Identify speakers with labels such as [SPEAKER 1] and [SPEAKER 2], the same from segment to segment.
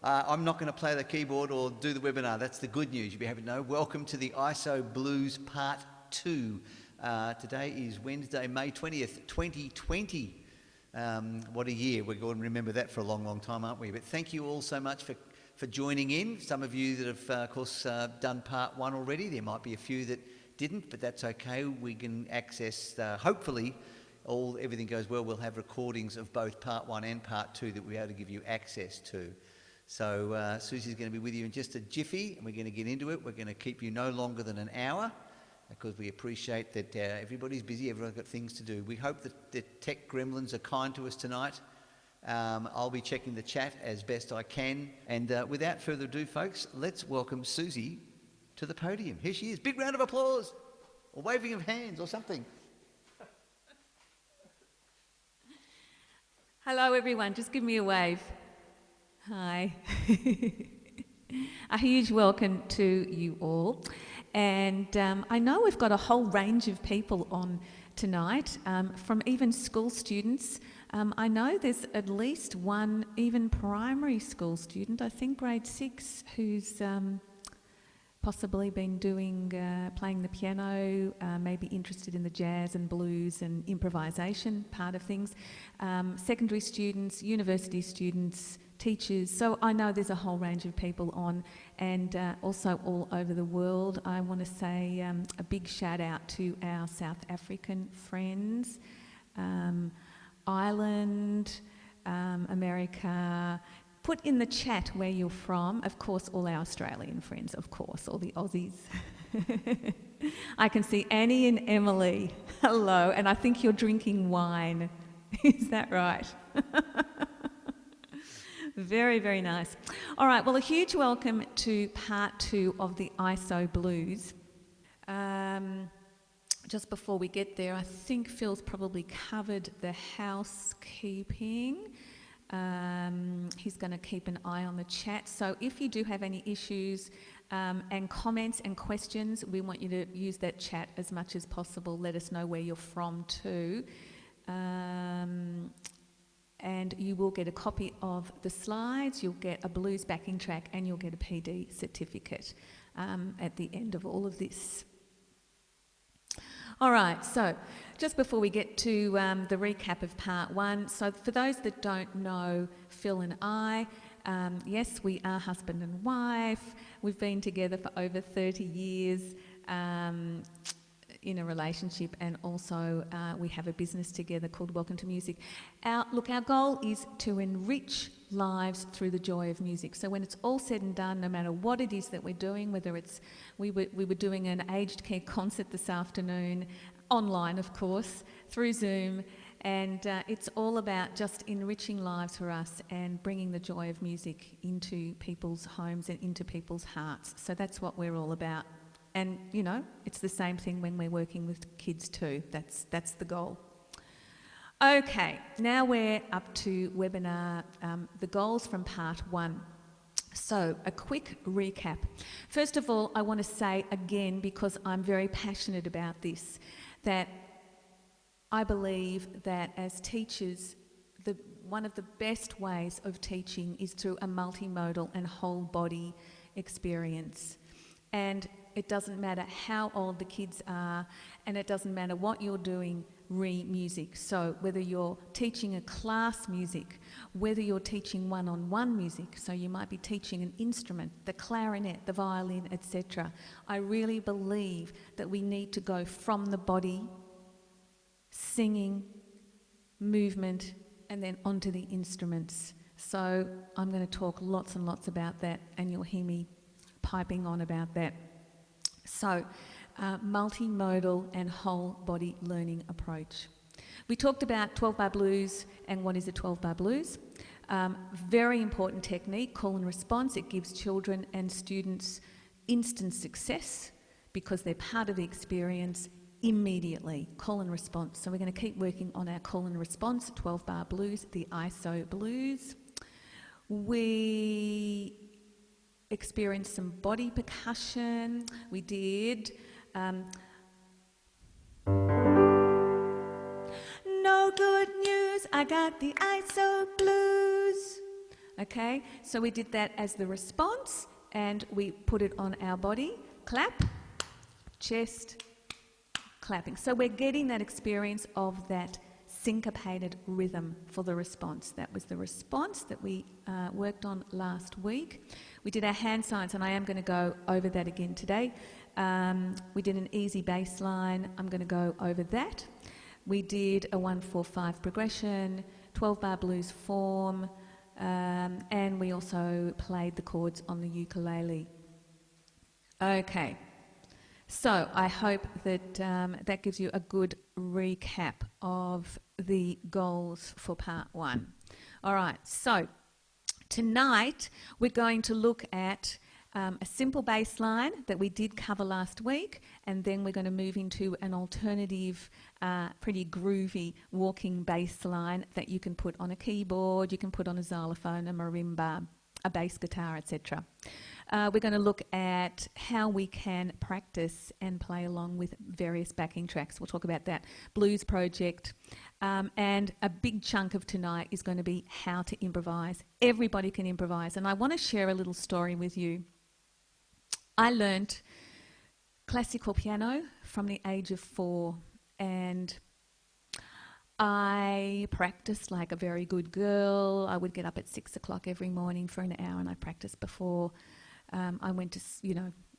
[SPEAKER 1] I'm not going to play the keyboard or do the webinar. That's the good news. You'll be happy to know. Welcome to the ISO Blues Part 2. Today is Wednesday, May 20th, 2020. What a year. We're going to remember that for a long, long time, aren't we? But thank you all so much for joining in. Some of you that have, of course, done Part 1 already. There might be a few that didn't, but that's okay. We can access, hopefully, everything goes well, we'll have recordings of both Part 1 and Part 2 that we'll be able to give you access to. So Susie's going to be with you in just a jiffy, and we're going to get into it. We're going to keep you no longer than an hour, because we appreciate that everybody's busy, everyone's got things to do. We hope that the tech gremlins are kind to us tonight. I'll be checking the chat as best I can. And without further ado, folks, let's welcome Susie to the podium. Here she is. Big round of applause, or waving of hands, or something.
[SPEAKER 2] Hello everyone, just give me a wave. Hi. A huge welcome to you all. And I know we've got a whole range of people on tonight, from even school students. I know there's at least one even primary school student, I think grade 6, who's possibly been doing, playing the piano, maybe interested in the jazz and blues and improvisation part of things. Secondary students, university students, teachers. So I know there's a whole range of people on, and also all over the world. I want to say a big shout out to our South African friends, Ireland, America. Put in the chat where you're from. Of course, all our Australian friends, of course, all the Aussies. I can see Annie and Emily. Hello, and I think you're drinking wine. Is that right? Very, very nice. All right, well, a huge welcome to Part 2 of the ISO Blues. Just before we get there, I think Phil's probably covered the housekeeping. He's going to keep an eye on the chat. So if you do have any issues and comments and questions, we want you to use that chat as much as possible. Let us know where you're from too. And you will get a copy of the slides, you'll get a blues backing track, and you'll get a PD certificate at the end of all of this. All right, so just before we get to the recap of Part 1, so for those that don't know Phil and I, yes, we are husband and wife. We've been together for over 30 years in a relationship, and also we have a business together called Welcome to Music. Our goal is to enrich lives through the joy of music. So when it's all said and done, no matter what it is that we're doing, whether it's, we were doing an aged care concert this afternoon, online of course, through Zoom, and it's all about just enriching lives for us and bringing the joy of music into people's homes and into people's hearts. So that's what we're all about. And, you know, it's the same thing when we're working with kids too. That's the goal. Okay, now we're up to webinar, the goals from Part 1. So, a quick recap. First of all, I want to say again, because I'm very passionate about this, that I believe that as teachers, one of the best ways of teaching is through a multimodal and whole body experience. And it doesn't matter how old the kids are, and it doesn't matter what you're doing music. So whether you're teaching a class music, whether you're teaching one-on-one music, so you might be teaching an instrument, the clarinet, the violin, etc. I really believe that we need to go from the body, singing, movement, and then onto the instruments. So I'm going to talk lots and lots about that, and you'll hear me piping on about that. So, multimodal and whole body learning approach. We talked about 12-bar blues and what is a 12-bar blues. Very important technique, call and response. It gives children and students instant success because they're part of the experience immediately. Call and response. So we're going to keep working on our call and response, 12-bar blues, the ISO blues. We experienced some body percussion. We did. No good news, I got the ISO blues. Okay, so we did that as the response, and we put it on our body. Clap, chest, clapping. So we're getting that experience of that syncopated rhythm for the response. That was the response that we worked on last week. We did our hand signs, and I am going to go over that again today. We did an easy bass line. I'm going to go over that. We did a 1-4-5 progression, 12-bar blues form, and we also played the chords on the ukulele. Okay, so I hope that that gives you a good recap of the goals for part 1. All right, so tonight we're going to look at a simple bass line that we did cover last week, and then we're going to move into an alternative, pretty groovy walking bass line that you can put on a keyboard, you can put on a xylophone, a marimba, a bass guitar, etc. We're going to look at how we can practice and play along with various backing tracks. We'll talk about that blues project. And a big chunk of tonight is going to be how to improvise. Everybody can improvise. And I want to share a little story with you. I learnt classical piano from the age of 4, and I practiced like a very good girl. I would get up at 6 o'clock every morning for an hour, and I practiced before I went to,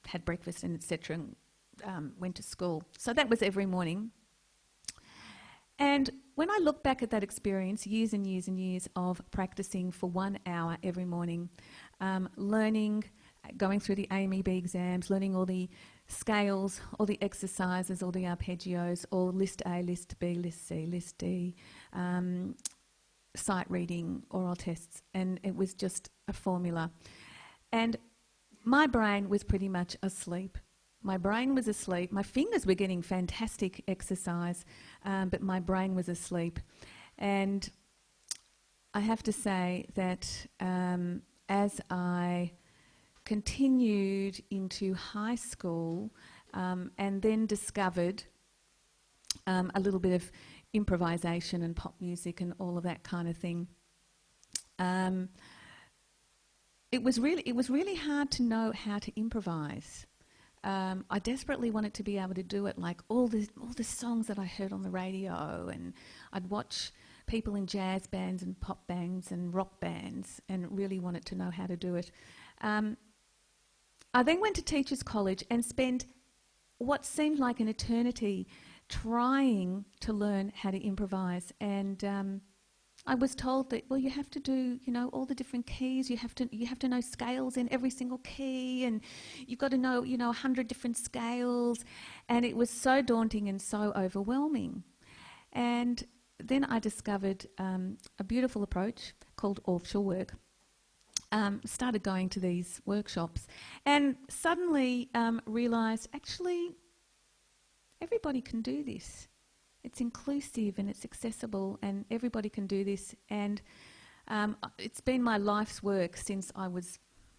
[SPEAKER 2] had breakfast and etc. and went to school. So that was every morning. And when I look back at that experience, years and years and years of practicing for 1 hour every morning, learning, going through the AMEB exams, learning all the scales, all the exercises, all the arpeggios, all list A, list B, list C, list D, sight reading, oral tests, and it was just a formula. And my brain was pretty much asleep. My brain was asleep. My fingers were getting fantastic exercise, but my brain was asleep. And I have to say that as I continued into high school and then discovered a little bit of improvisation and pop music and all of that kind of thing, it was really hard to know how to improvise. I desperately wanted to be able to do it, like all the songs that I heard on the radio, and I'd watch people in jazz bands and pop bands and rock bands, and really wanted to know how to do it. I then went to Teachers College and spent what seemed like an eternity trying to learn how to improvise, and I was told that, well, you have to do, all the different keys. You have to know scales in every single key, and you've got to know, 100 different scales. And it was so daunting and so overwhelming. And then I discovered a beautiful approach called offshore work. Started going to these workshops, and suddenly realised, actually, everybody can do this. It's inclusive and it's accessible, and everybody can do this. And it's been my life's work since I was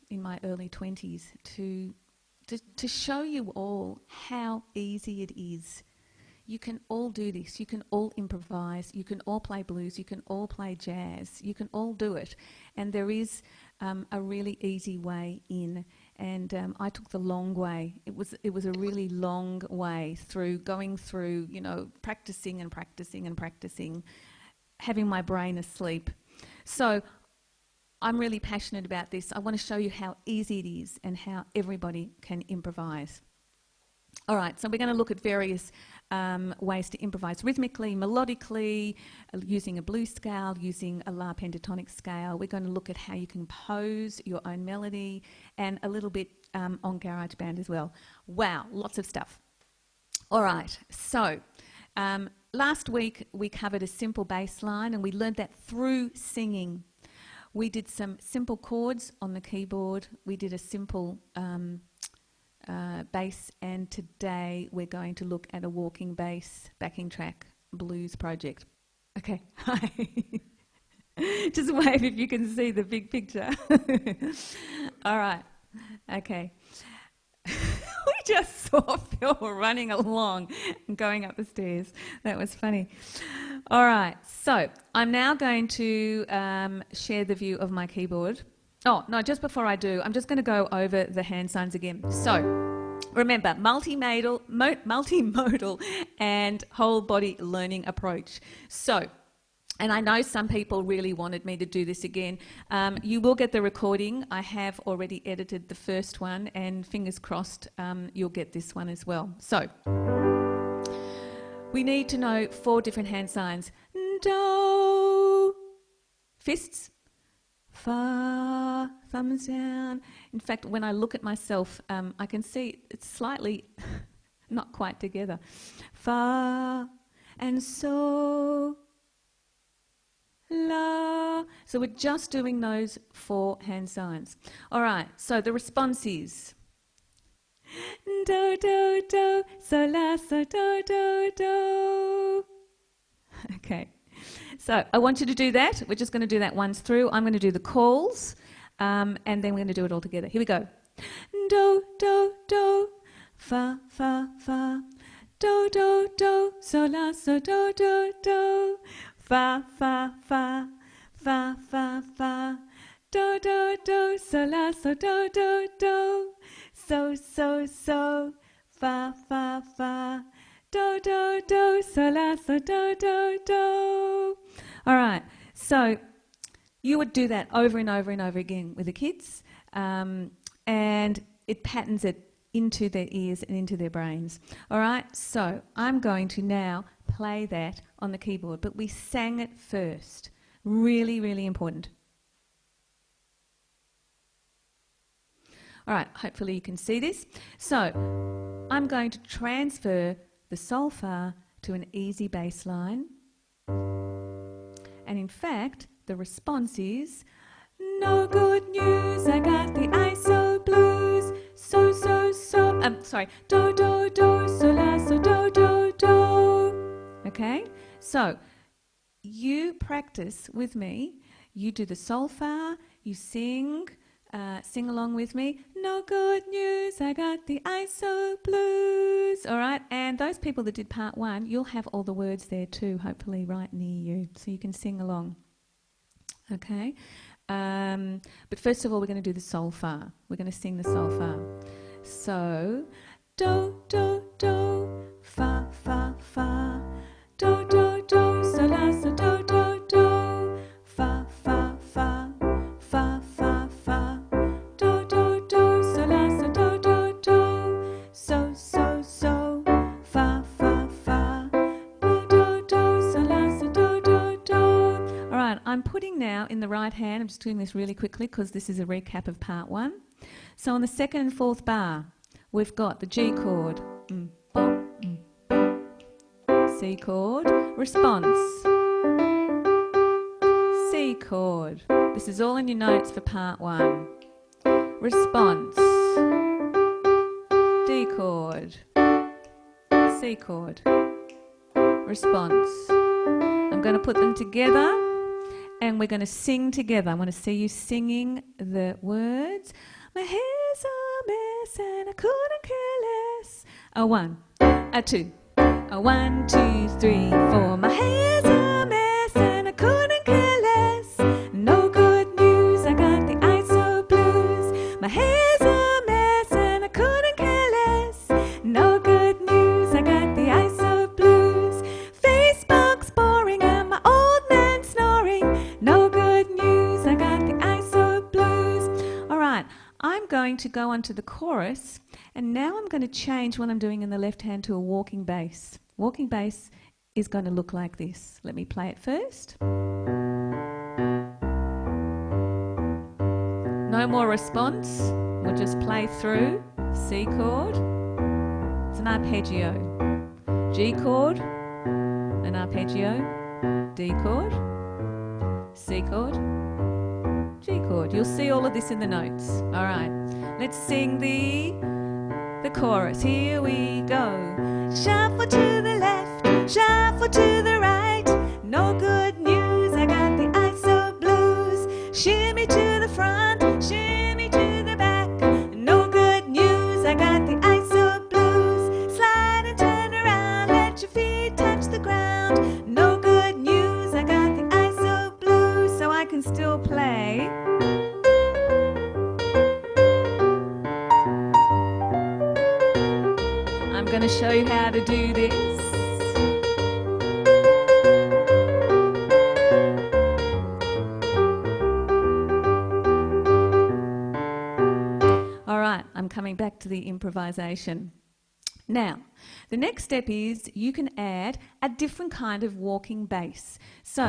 [SPEAKER 2] in my early 20s to show you all how easy it is. You can all do this. You can all improvise. You can all play blues. You can all play jazz. You can all do it. And there is a really easy way in. And I took the long way. It was a really long way through going through, practicing and practicing and practicing, having my brain asleep. So I'm really passionate about this. I want to show you how easy it is and how everybody can improvise. All right, so we're going to look at various ways to improvise rhythmically, melodically, using a blues scale, using a La pentatonic scale. We're going to look at how you can compose your own melody, and a little bit on GarageBand as well. Wow, lots of stuff. All right, so last week we covered a simple bass line, and we learned that through singing. We did some simple chords on the keyboard. We did a simple bass, and today we're going to look at a walking bass backing track blues project. Okay, hi. Just wave if you can see the big picture. All right, okay. We just saw Phil running along and going up the stairs. That was funny. All right, so I'm now going to share the view of my keyboard. Oh, no, just before I do, I'm just going to go over the hand signs again. So remember, multimodal and whole body learning approach. So, and I know some people really wanted me to do this again. You will get the recording. I have already edited the first one, and fingers crossed you'll get this one as well. So, we need to know 4 different hand signs. Do, fists, fa, thumbs down. In fact, when I look at myself, I can see it's slightly not quite together. Fa, and so, la. So we're just doing those 4 hand signs. All right, so the response is do, do, do, so, la, so, do, do, do. Okay, so I want you to do that. We're just going to do that once through. I'm going to do the calls, and then we're going to do it all together. Here we go. Do, do, do, fa, fa, fa. Do, do, do, so, la, so, do, do, do. Fa, fa, fa, fa, fa, fa. Do, do, do, so, la, so, do, do, do. So, so, so, fa, fa, fa. Do, do, do, so, la, so, do, do, do. All right, so you would do that over and over and over again with the kids, and it patterns it into their ears and into their brains. All right, so I'm going to now play that on the keyboard, but we sang it first. Really, really important. All right, hopefully you can see this. So I'm going to transfer the solfa to an easy bass line. And in fact, the response is, no good news, I got the ISO blues. So, so, so, sorry, do, do, do, so, la, so, do, do, do. Okay, so you practice with me. You do the solfa, you sing, sing along with me. No good news, I got the ISO blues. All right, and those people that did part 1, you'll have all the words there too, hopefully right near you, so you can sing along. Okay, but first of all, we're going to do the solfa. We're going to sing the solfa. So, do, do, do, fa, fa, fa. Do, do, do, so, la, so, do, do, do. Fa, fa, fa, fa, fa, fa. Do, do, do, so, la, so, do, do, do. So, so, so, fa, fa, fa. Do, do, do, so, la, so, do, do, do. All right, I'm putting now in the right hand, I'm just doing this really quickly because this is a recap of part 1. So on the 2nd and 4th bar, we've got the G chord, C chord, response, C chord. This is all in your notes for part 1. Response, D chord, C chord, response. I'm going to put them together and we're going to sing together. I want to see you singing the words. My hair's a mess and I couldn't care less. A 1, a 2, a 1, 2, 3, 4. My hair's a mess and I couldn't care less. No good news, I got the ISO blues. My hair's a mess and I couldn't care less. No good news, I got the ISO blues. Facebook's boring and my old man snoring. No good news, I got the ISO blues. All right, I'm going to go on to the chorus, and now I'm going to change what I'm doing in the left hand to a walking bass. Walking bass is going to look like this. Let me play it first. No more response. We'll just play through. C chord. It's an arpeggio. G chord. An arpeggio. D chord. C chord. G chord. You'll see all of this in the notes. All right. Let's sing the chorus. Here we go. Shuffle to the left, shuffle to the right. No good news, I got the ISO blues. Shimmy to the front, shimmy to the back. No good news, I got the ISO blues. Slide and turn around, let your feet touch the ground. No good going to show you how to do this. All right, I'm coming back to the improvisation. Now, the next step is you can add a different kind of walking bass. So,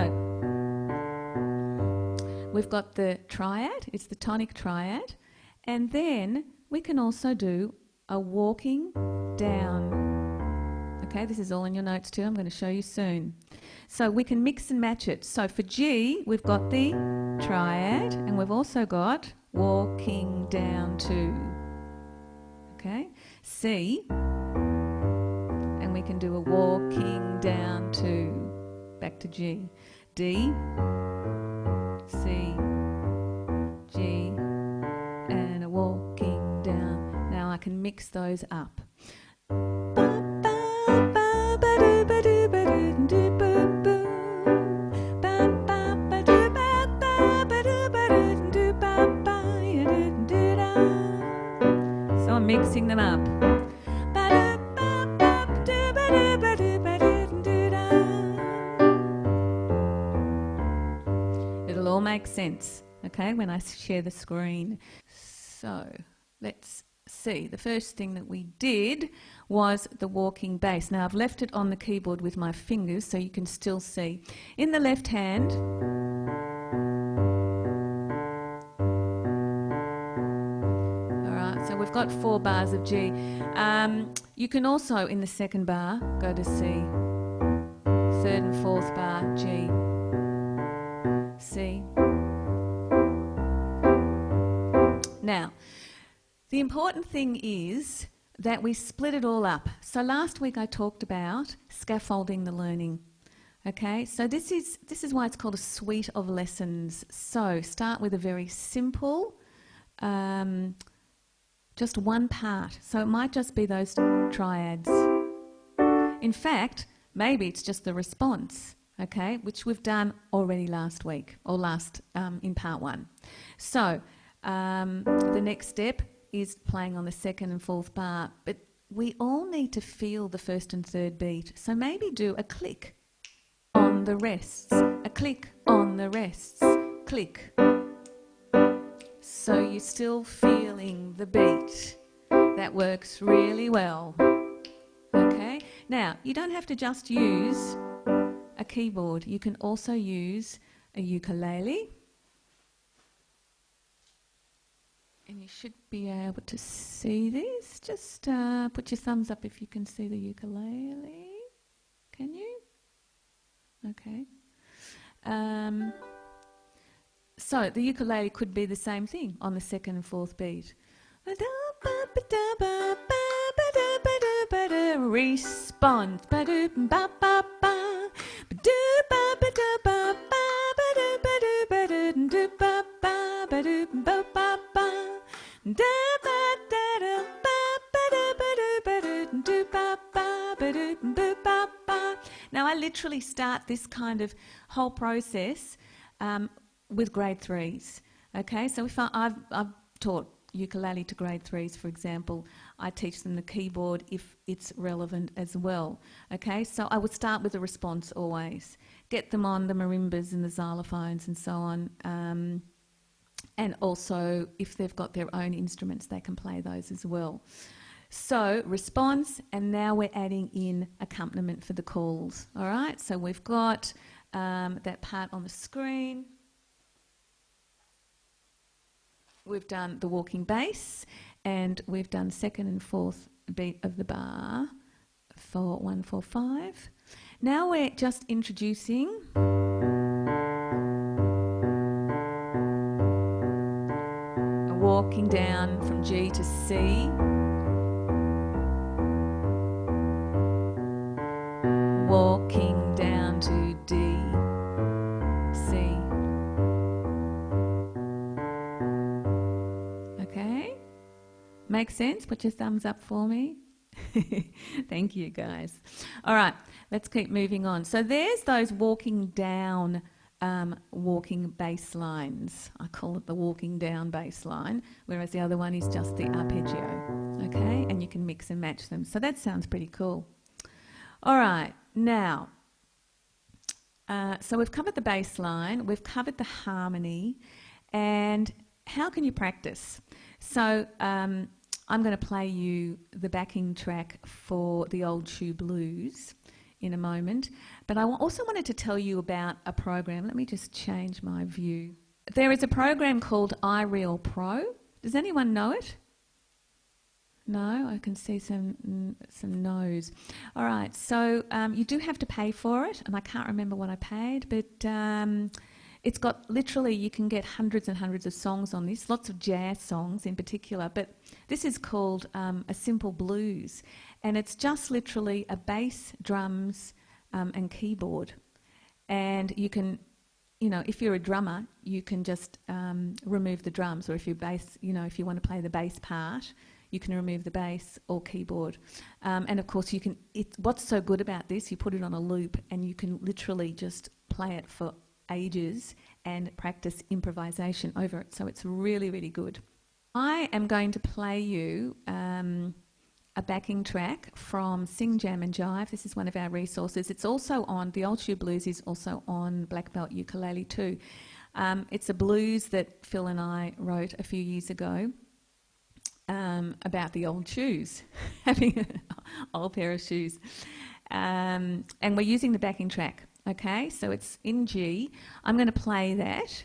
[SPEAKER 2] we've got the triad, it's the tonic triad, and then we can also do a walking down. Okay, this is all in your notes too, I'm going to show you soon. So we can mix and match it. So for G, we've got the triad, and we've also got walking down to. Okay, C, and we can do a walking down to, back to G. D, C, G, and a walking down. Now I can mix those up. So I'm mixing them up. It'll all make sense, okay, when I share the screen. So let's see. The first thing that we did was the walking bass. Now I've left it on the keyboard with my fingers so you can still see. In the left hand, so we've got 4 bars of G. You can also, in the second bar, go to C. 3rd and 4th bar, G, C. Now, the important thing is that we split it all up. So last week I talked about scaffolding the learning. Okay, so this is why it's called a suite of lessons. So start with a very simple, just one part. So it might just be those triads. In fact, maybe it's just the response, okay, which we've done already last week, or in part 1. So the next step is playing on the 2nd and 4th bar, but we all need to feel the 1st and 3rd beat. So maybe do a click on the rests, a click on the rests, click. So you're still feeling the beat. That works really well. Okay? Now, you don't have to just use a keyboard. You can also use a ukulele. And you should be able to see this. Just put your thumbs up if you can see the ukulele. Can you? Okay. So the ukulele could be the same thing on the 2nd and 4th beat. Response. Now I literally start this kind of whole process with grade 3s. Okay, so if I've taught ukulele to grade 3s, for example, I teach them the keyboard if it's relevant as well. Okay, so I would start with a response always. Get them on the marimbas and the xylophones and so on. And also, if they've got their own instruments, they can play those as well. So, response, and now we're adding in accompaniment for the calls. All right, so we've got that part on the screen. We've done the walking bass, and we've done 2nd and 4th beat of the bar for 1, 4, 5. Now we're just introducing a walking down from G to C, walking down to D, C. Okay? Makes sense? Put your thumbs up for me. Thank you, guys. All right, let's keep moving on. So there's those walking down, walking bass lines. I call it the walking down bass line, whereas the other one is just the arpeggio. Okay, and you can mix and match them. So that sounds pretty cool. All right, now, so we've covered the bass line, we've covered the harmony, and how can you practice? So I'm going to play you the backing track for the Old Shoe Blues in a moment, but I also wanted to tell you about a program. Let me just change my view. There is a program called iReal Pro. Does anyone know it? No, I can see some no's. All right, so you do have to pay for it, and I can't remember what I paid, but it's got literally, you can get hundreds and hundreds of songs on this, lots of jazz songs in particular, but this is called a simple blues, and it's just literally a bass, drums, and keyboard. And you can, you know, if you're a drummer, you can just remove the drums, or if you're bass, you know, if you want to play the bass part, you can remove the bass or keyboard. And of course you can, what's so good about this, you put it on a loop and you can literally just play it for ages and practice improvisation over it. So it's really, really good. I am going to play you a backing track from Sing, Jam and Jive. This is one of our resources. It's also on, the Old Shoe Blues is also on Black Belt Ukulele too. It's a blues that Phil and I wrote a few years ago about the old shoes, having an old pair of shoes. And we're using the backing track, okay? So it's in G. I'm going to play that.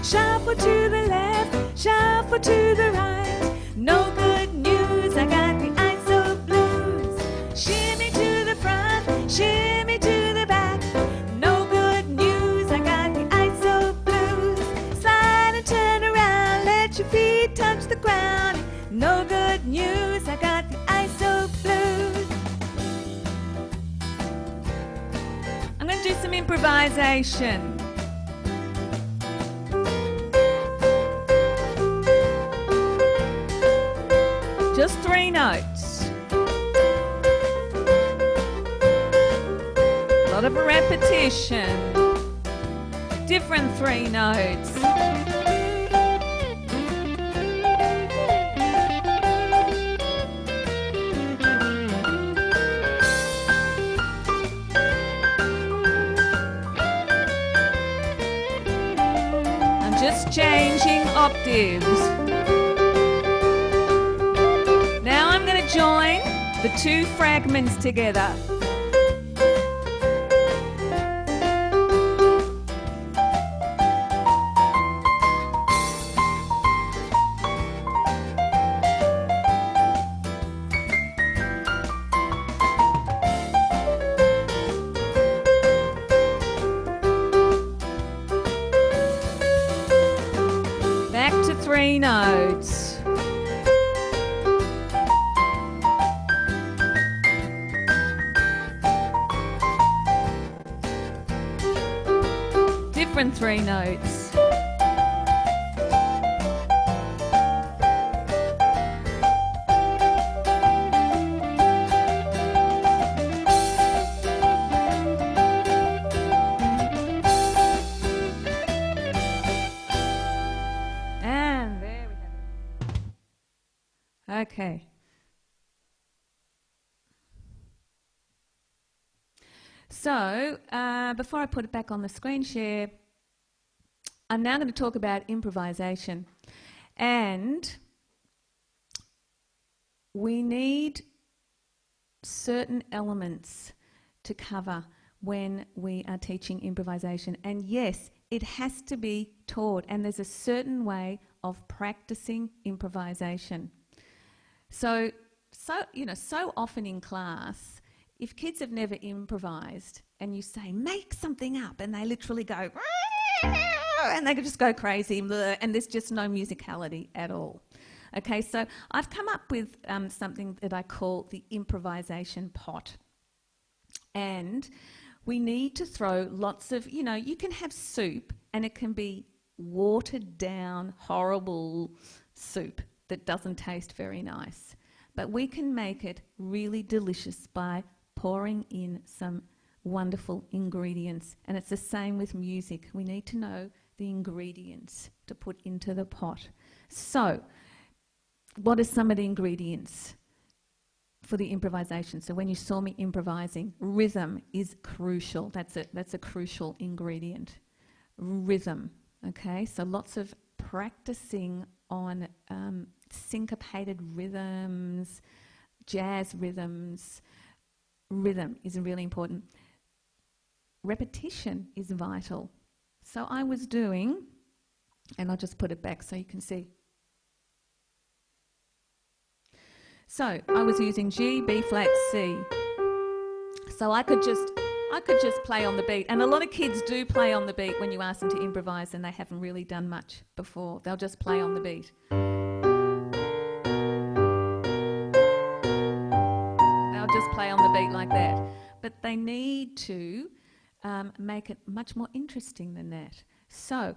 [SPEAKER 2] Shuffle to the left, shuffle to the right. No good news, I got the ISO blues. Shimmy to the front, shimmy to the back. No good news, I got the ISO blues. Slide and turn around, let your feet touch the ground. No good news, I got the ISO blues. I'm going to do some improvisation. Just 3 notes. A lot of repetition. Different 3 notes. I'm just changing octaves. Join the 2 fragments together. Back to 3 notes. Different 3 notes. And there we have it. Okay. So, before I put it back on the screen share, I'm now going to talk about improvisation. And we need certain elements to cover when we are teaching improvisation. And yes, it has to be taught, and there's a certain way of practicing improvisation. So often in class, if kids have never improvised and you say, make something up, and they literally go, and they just go crazy, and there's just no musicality at all. Okay, so I've come up with something that I call the improvisation pot. And we need to throw lots of, you can have soup and it can be watered down, horrible soup that doesn't taste very nice. But we can make it really delicious by pouring in some wonderful ingredients. And it's the same with music. We need to know the ingredients to put into the pot. So, what are some of the ingredients for the improvisation? So when you saw me improvising, rhythm is crucial. That's a crucial ingredient. Rhythm, okay? So lots of practicing on syncopated rhythms, jazz rhythms. Rhythm is really important. Repetition is vital. So I was doing, and I'll just put it back so you can see. So I was using G, B flat, C. So I could just play on the beat. And a lot of kids do play on the beat when you ask them to improvise and they haven't really done much before. They'll just play on the beat. They'll just play on the beat like that. But they need to make it much more interesting than that. So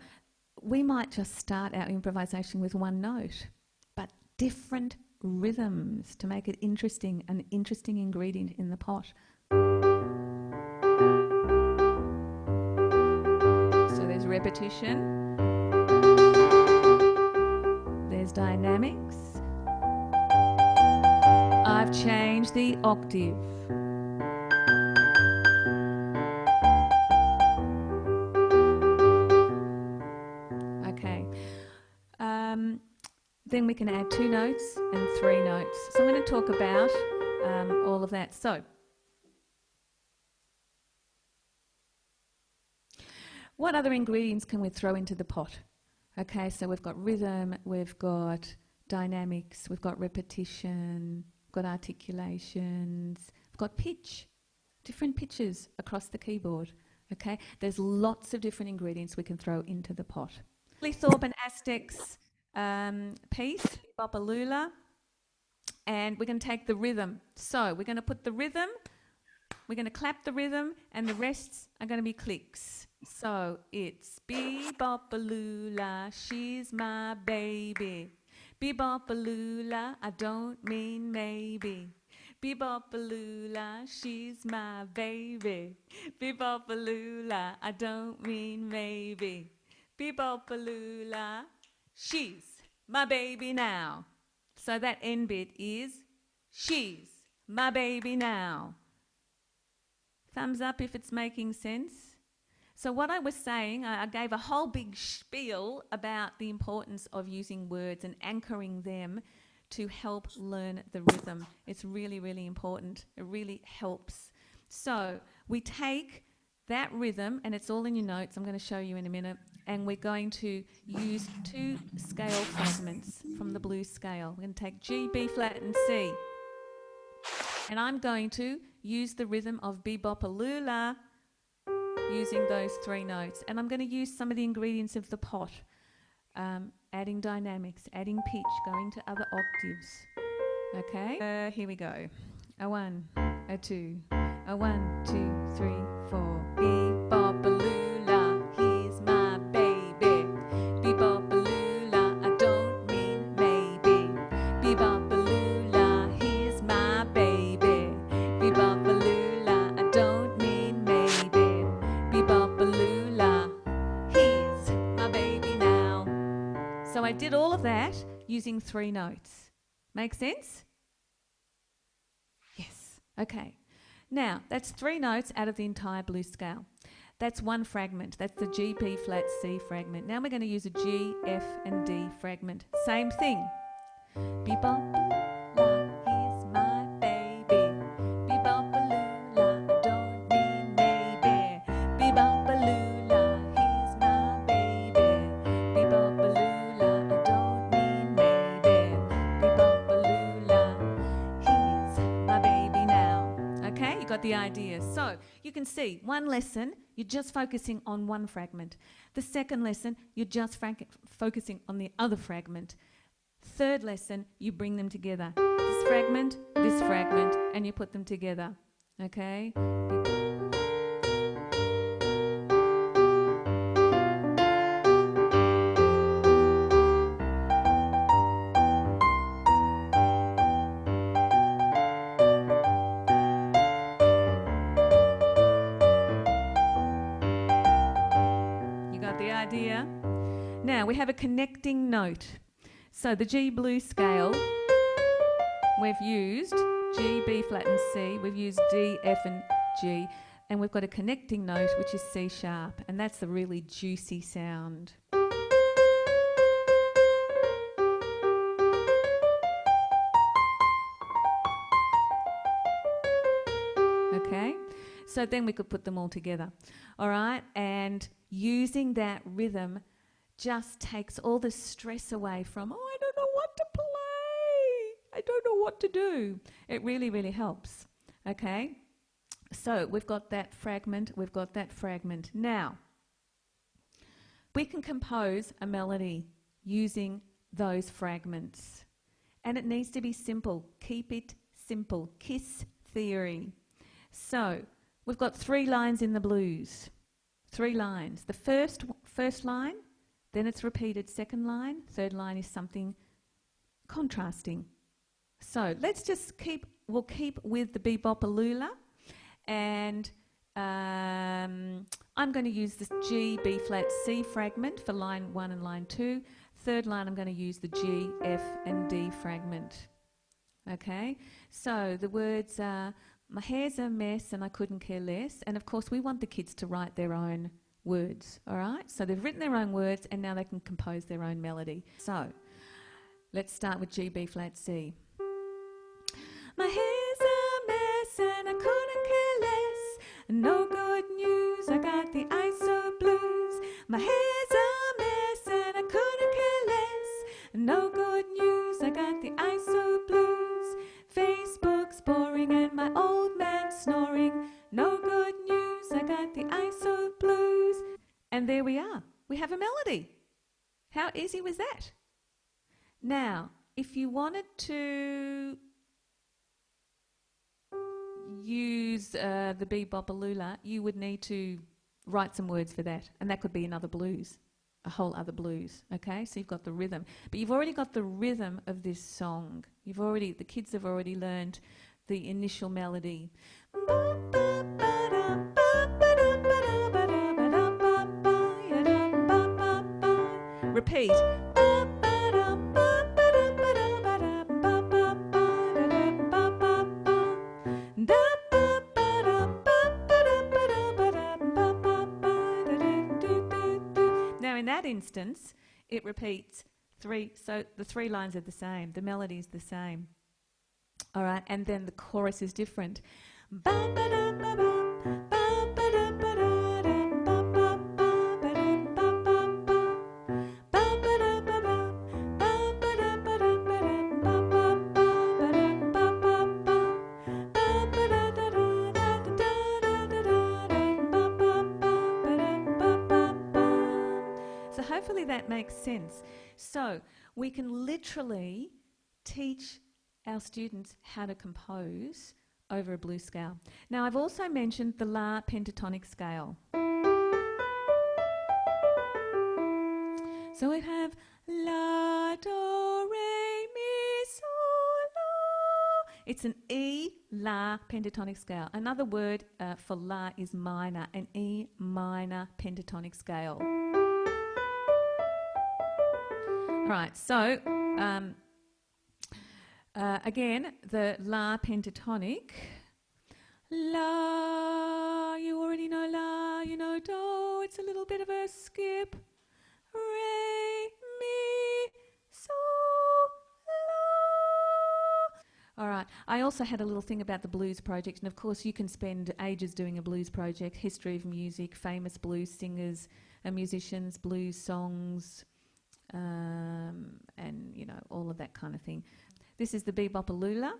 [SPEAKER 2] we might just start our improvisation with one note, but different rhythms to make it interesting, an interesting ingredient in the pot. So there's repetition, there's dynamics. I've changed the octave. Okay. Then we can add 2 notes and 3 notes. So I'm going to talk about all of that. So, what other ingredients can we throw into the pot? Okay, so we've got rhythm, we've got dynamics, we've got repetition, we've got articulations, we've got pitch, different pitches across the keyboard. Okay, there's lots of different ingredients we can throw into the pot. Thorpe and Aztec's piece, Bopalula, and we're going to take the rhythm. So we're going to put the rhythm, we're going to clap the rhythm, and the rests are going to be clicks. So it's Bee-bop-a-lula, she's my baby. Bee-bop-a-lula, I don't mean maybe. Bee-bop-a-lula, she's my baby. Bee-bop-a-lula, I don't mean maybe. Bee-bop-a-lula, she's my baby now. So that end bit is she's my baby now. Thumbs up if it's making sense. So what I was saying, I gave a whole big spiel about the importance of using words and anchoring them to help learn the rhythm. It's really, really important. It really helps. So we take that rhythm, and it's all in your notes, I'm going to show you in a minute, and we're going to use 2 scale fragments from the blues scale. We're going to take G, B flat and C. And I'm going to use the rhythm of Bee-bop-a-lula using those 3 notes. And I'm going to use some of the ingredients of the pot, adding dynamics, adding pitch, going to other octaves. Okay, here we go. A 1, a 2, a 1, 2, 3, 4. Bee-bop-a-lula, he's my baby. Bee-bop-a-lula, I don't mean maybe. Bee-bop-a-lula, he's my baby. Bee-bop-a-lula, I don't mean maybe. Bee-bop-a-lula, he's my baby now. So I did all of that using 3 notes. Make sense? Yes. Okay. Now, that's 3 notes out of the entire blues scale. That's one fragment. That's the G, B flat, C fragment. Now we're going to use a G, F and D fragment. Same thing. Bee-bop-a-lula, he's my baby. Bee-bop-a-lula, I don't mean maybe. Bee-bop-a-lula, he's my baby. got the idea. So you can see one lesson, you're just focusing on one fragment. The second lesson, you're just focusing on the other fragment. Third lesson, you bring them together. This fragment, and you put them together. Okay? The idea. Now we have a connecting note. So the G blues scale, we've used G, B flat and C, we've used D, F and G, and we've got a connecting note which is C sharp, and that's the really juicy sound. Okay, so then we could put them all together. All right, and using that rhythm just takes all the stress away from, oh, I don't know what to play. I don't know what to do. It really, really helps. Okay? So we've got that fragment. We've got that fragment. Now, we can compose a melody using those fragments. And it needs to be simple. Keep it simple. KISS theory. So we've got 3 lines in the blues. 3 lines. The first line, then it's repeated second line, third line is something contrasting. So let's just we'll keep with the bebopalula, and I'm going to use this G, B flat, C fragment for line 1 and line 2. Third line I'm going to use the G, F and D fragment. Okay, so the words are, my hair's a mess and I couldn't care less. And of course we want the kids to write their own words, all right? So they've written their own words and now they can compose their own melody. So let's start with G, B flat, C. My hair's a mess and I couldn't care less. No good news, I got the ISO blues. My hair's a mess and I couldn't care less. No good news, I got the ISO blues. Facebook's boring and my old man snoring. No good news, I got the ISO blues. And there we are. We have a melody. How easy was that? Now, if you wanted to use the bebopalula, you would need to write some words for that. And that could be another blues, a whole other blues. Okay, so you've got the rhythm. But you've already got the rhythm of this song. The kids have already learned the initial melody. Repeat. Now in that instance, it repeats 3, so the 3 lines are the same, the melody is the same. All right, and then the chorus is different. So hopefully that makes sense. So we can literally teach our students how to compose over a blues scale. Now I've also mentioned the La pentatonic scale. So we have La, Do, Re, Mi, Sol, La. It's an E, La pentatonic scale. Another word for La is minor, an E minor pentatonic scale. Right, so again, the La pentatonic. La, you already know La, you know Do, it's a little bit of a skip. Re, Mi, Sol, La. All right, I also had a little thing about the blues project, and of course you can spend ages doing a blues project, history of music, famous blues singers and musicians, blues songs, and, you know, all of that kind of thing. This is the bebopalula,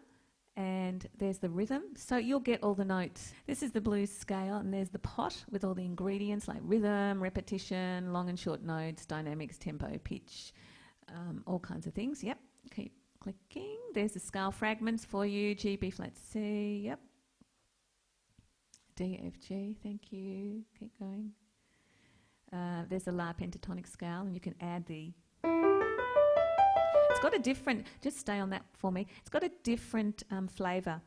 [SPEAKER 2] and there's the rhythm. So you'll get all the notes. This is the blues scale, and there's the pot with all the ingredients like rhythm, repetition, long and short notes, dynamics, tempo, pitch, all kinds of things. Yep, keep clicking. There's the scale fragments for you. G, B flat, C, yep. D, F, G, thank you. Keep going. There's a La pentatonic scale, and you can add the... It's got a different... Just stay on that for me. It's got a different flavour.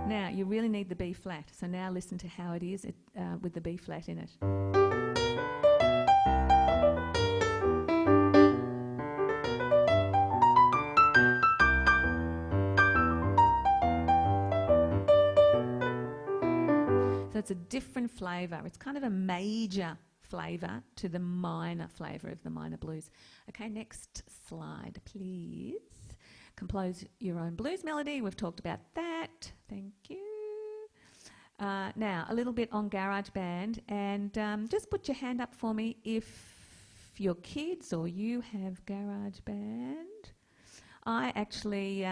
[SPEAKER 2] Now, you really need the B flat. So now listen to how it is with the B flat in it. So it's a different flavour. It's kind of a major flavour to the minor flavour of the minor blues. Okay, next slide, please. Compose your own blues melody. We've talked about that. Thank you. Now, a little bit on GarageBand, and just put your hand up for me if your kids or you have GarageBand. I actually...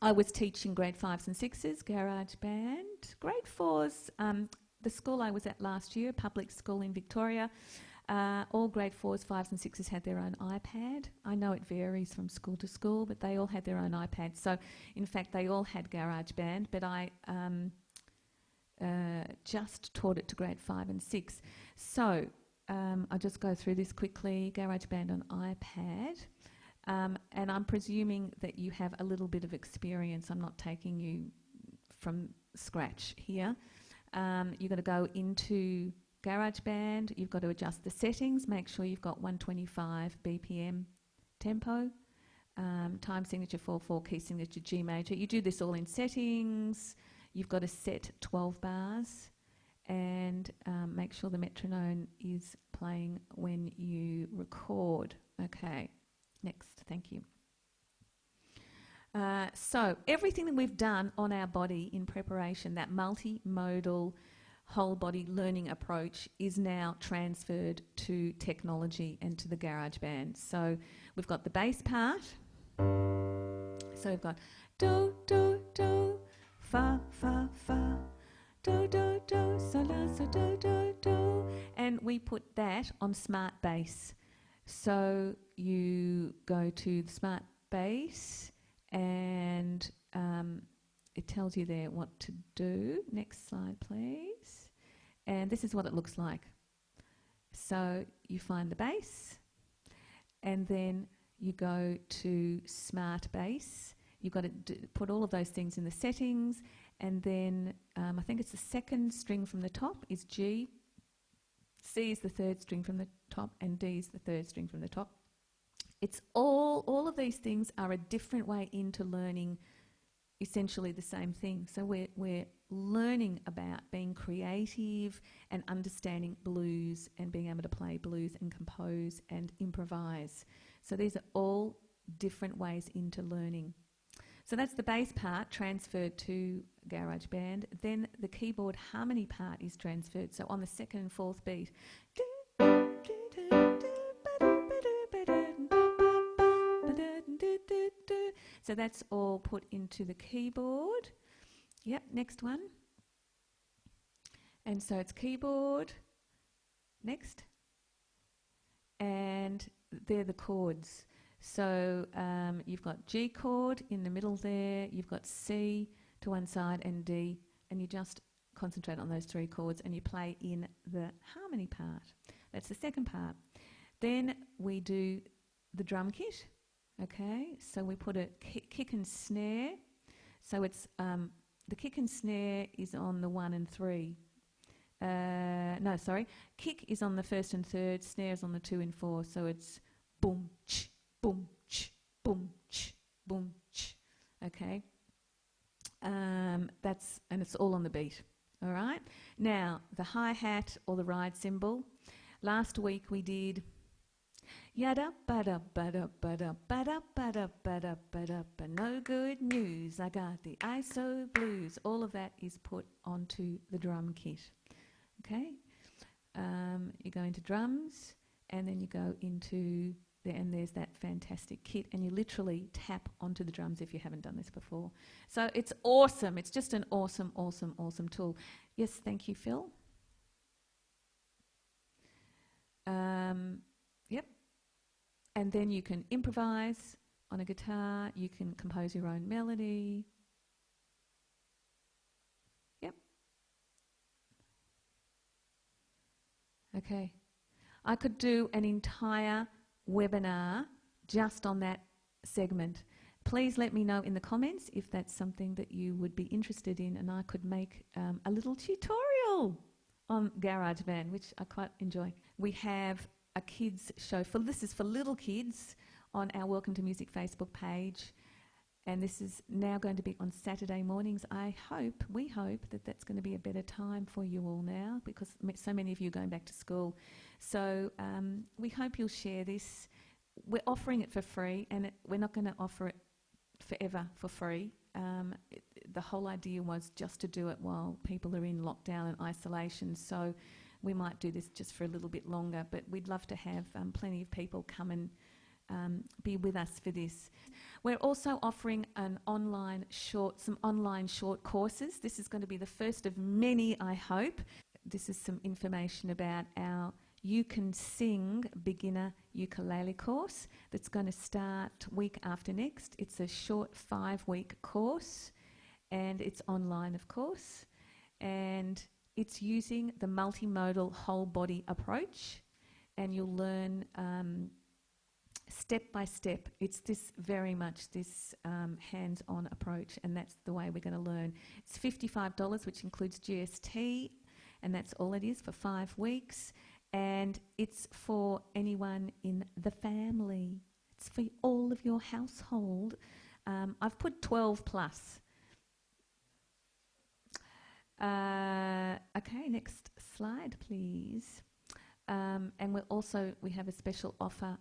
[SPEAKER 2] I was teaching grade 5s and 6s, GarageBand. Grade 4s, the school I was at last year, public school in Victoria, all grade 4s, 5s and 6s had their own iPad. I know it varies from school to school, but they all had their own iPad. So, in fact, they all had GarageBand, but I just taught it to grade 5 and 6. So, I'll just go through this quickly. GarageBand on iPad. And I'm presuming that you have a little bit of experience. I'm not taking you from scratch here. You've got to go into GarageBand. You've got to adjust the settings. Make sure you've got 125 BPM tempo, time signature 4/4, key signature G major. You do this all in settings. You've got to set 12 bars and make sure the metronome is playing when you record. Okay. Next, thank you. So everything that we've done on our body in preparation, that multimodal whole body learning approach, is now transferred to technology and to the GarageBand. So we've got the bass part. So we've got do, do, do, fa, fa, fa, do, do, do, so, la, so, do, do, do. And we put that on smart bass. So you go to the smart bass and it tells you there what to do. Next slide, please. And this is what it looks like. So you find the bass and then you go to smart bass. You've got to put all of those things in the settings, and then I think it's the second string from the top is G. C is the third string from the top, and D is the third string from the top. It's all of these things are a different way into learning essentially the same thing. So we're learning about being creative and understanding blues and being able to play blues and compose and improvise. So these are all different ways into learning. So that's the bass part transferred to GarageBand. Then the keyboard harmony part is transferred. So on the second and fourth beat. So that's all put into the keyboard. Yep, next one. And so it's keyboard. Next. And they're the chords. So you've got G chord in the middle there, you've got C to one side and D, and you just concentrate on those three chords and you play in the harmony part. That's the second part. Then we do the drum kit, okay? So we put a kick and snare. So it's the kick and snare is on the 1 and 3. No, sorry. Kick is on the first and third, snare is on the 2 and 4. So it's boom, ch, boom, ch, boom, ch, boom, ch. Okay. And it's all on the beat. All right. Now the hi-hat or the ride cymbal. Last week we did yada bada bada bada bada bada bada bada but no good news. I got the ISO blues. All of that is put onto the drum kit. Okay. You go into drums and then you go into there, and there's that fantastic kit, and you literally tap onto the drums if you haven't done this before. So it's awesome. It's just an awesome, awesome, awesome tool. Yes, thank you, Phil. Yep. And then you can improvise on a guitar. You can compose your own melody. Yep. Okay. I could do an entire webinar just on that segment. Please let me know in the comments if that's something that you would be interested in, and I could make a little tutorial on GarageBand, which I quite enjoy. We have a kids show, this is for little kids, on our Welcome to Music Facebook page, and this is now going to be on Saturday mornings. We hope that that's going to be a better time for you all now, because so many of you are going back to school. So we hope you'll share this. We're offering it for free, and we're not going to offer it forever for free. The whole idea was just to do it while people are in lockdown and isolation, so we might do this just for a little bit longer, but we'd love to have plenty of people come and be with us for this. We're also offering some online short courses. This is going to be the first of many, I hope. This is some information about our You Can Sing beginner ukulele course that's going to start week after next. It's a short 5-week course, and it's online, of course, and it's using the multimodal whole body approach, and you'll learn step by step. It's very much this hands-on approach, and that's the way we're going to learn. It's $55, which includes GST, and that's all it is for 5 weeks. And it's for anyone in the family. It's for all of your household. I've put 12 plus. Okay, next slide, please. And we have a special offer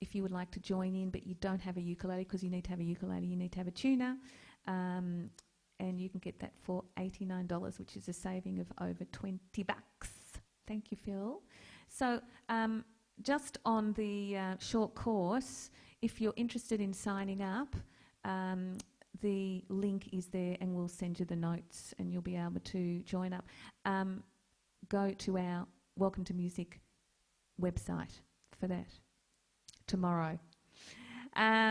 [SPEAKER 2] if you would like to join in, but you don't have a ukulele, because you need to have a ukulele, you need to have a tuner. And you can get that for $89, which is a saving of over $20. Thank you, Phil. So just on the short course, if you're interested in signing up, the link is there, and we'll send you the notes, and you'll be able to join up. Go to our Welcome to Music website for that tomorrow.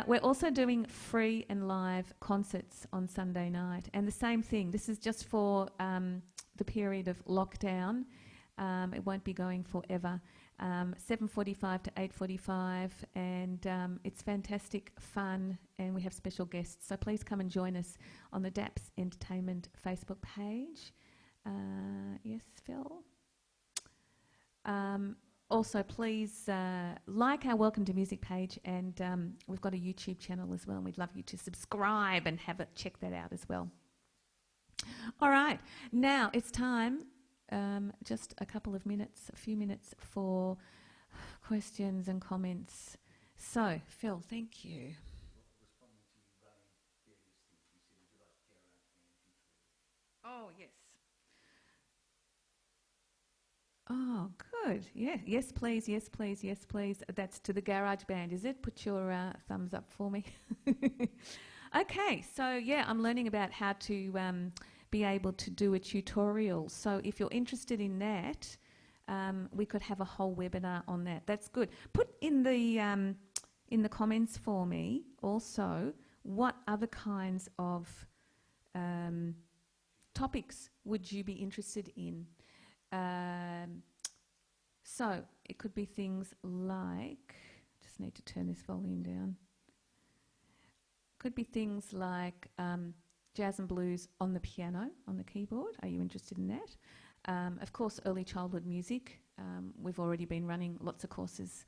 [SPEAKER 2] We're also doing free and live concerts on Sunday night, and the same thing. This is just for the period of lockdown. It won't be going forever. 7:45 to 8:45, and it's fantastic fun, and we have special guests. So please come and join us on the DAPS Entertainment Facebook page. Yes, Phil? Also, please like our Welcome to Music page, and we've got a YouTube channel as well, and we'd love you to subscribe and check that out as well. All right, now it's time. Just a few minutes for questions and comments. So, Phil, thank you. Oh, yes. Oh, good. Yeah. Yes, please. Yes, please. Yes, please. That's to the GarageBand, is it? Put your thumbs up for me. Okay. So, yeah, I'm learning about how to be able to do a tutorial. So if you're interested in that, we could have a whole webinar on that. That's good. Put in the comments for me also what other kinds of topics would you be interested in. So it could be things like, just need to turn this volume down. Could be things like jazz and blues on the piano, on the keyboard. Are you interested in that? Of course, early childhood music. We've already been running lots of courses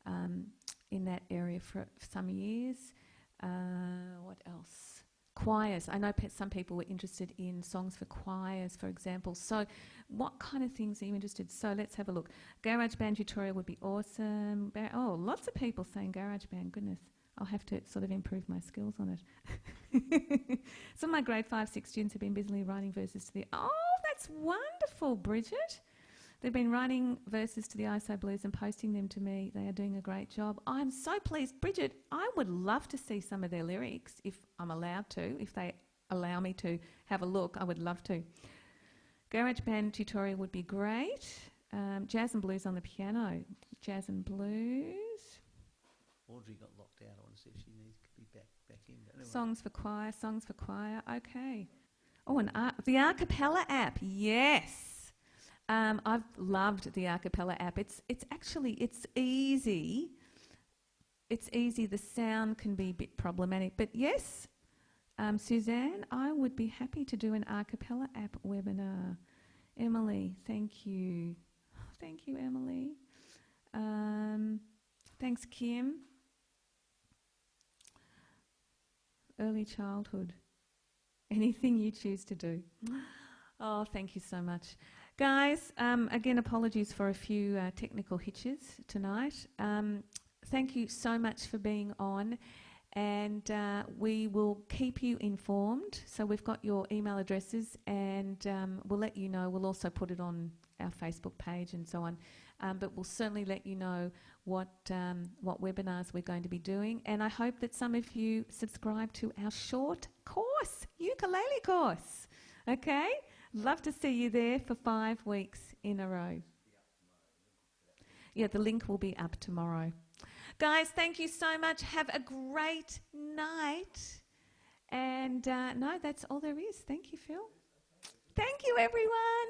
[SPEAKER 2] in that area for some years. What else? Choirs. I know some people were interested in songs for choirs, for example. So what kind of things are you interested in? So let's have a look. GarageBand tutorial would be awesome. Lots of people saying GarageBand. Goodness. I'll have to sort of improve my skills on it. Some of my grade 5, 6 students have been busily writing verses to the... Oh, that's wonderful, Bridget. They've been writing verses to the ISO Blues and posting them to me. They are doing a great job. I'm so pleased. Bridget, I would love to see some of their lyrics if I'm allowed to. If they allow me to have a look, I would love to. GarageBand tutorial would be great. Jazz and blues on the piano. Jazz and blues.
[SPEAKER 1] Audrey got locked out. I want to see if she needs to be back in. Anyway.
[SPEAKER 2] Songs for choir. Okay. Oh, the a cappella app. Yes. I've loved the a cappella app. It's easy. It's easy. The sound can be a bit problematic, but yes, Suzanne, I would be happy to do an a cappella app webinar. Emily, thank you. Thank you, Emily. Thanks, Kim. Early childhood. Anything you choose to do. Oh, thank you so much. Guys, again, apologies for a few technical hitches tonight. Thank you so much for being on, and we will keep you informed. So we've got your email addresses, and we'll let you know. We'll also put it on our Facebook page and so on. But we'll certainly let you know what webinars we're going to be doing. And I hope that some of you subscribe to our short course, ukulele course. Okay? Love to see you there for 5 weeks in a row. Yeah, the link will be up tomorrow. Guys, thank you so much. Have a great night. And no, that's all there is. Thank you, Phil. Thank you, everyone.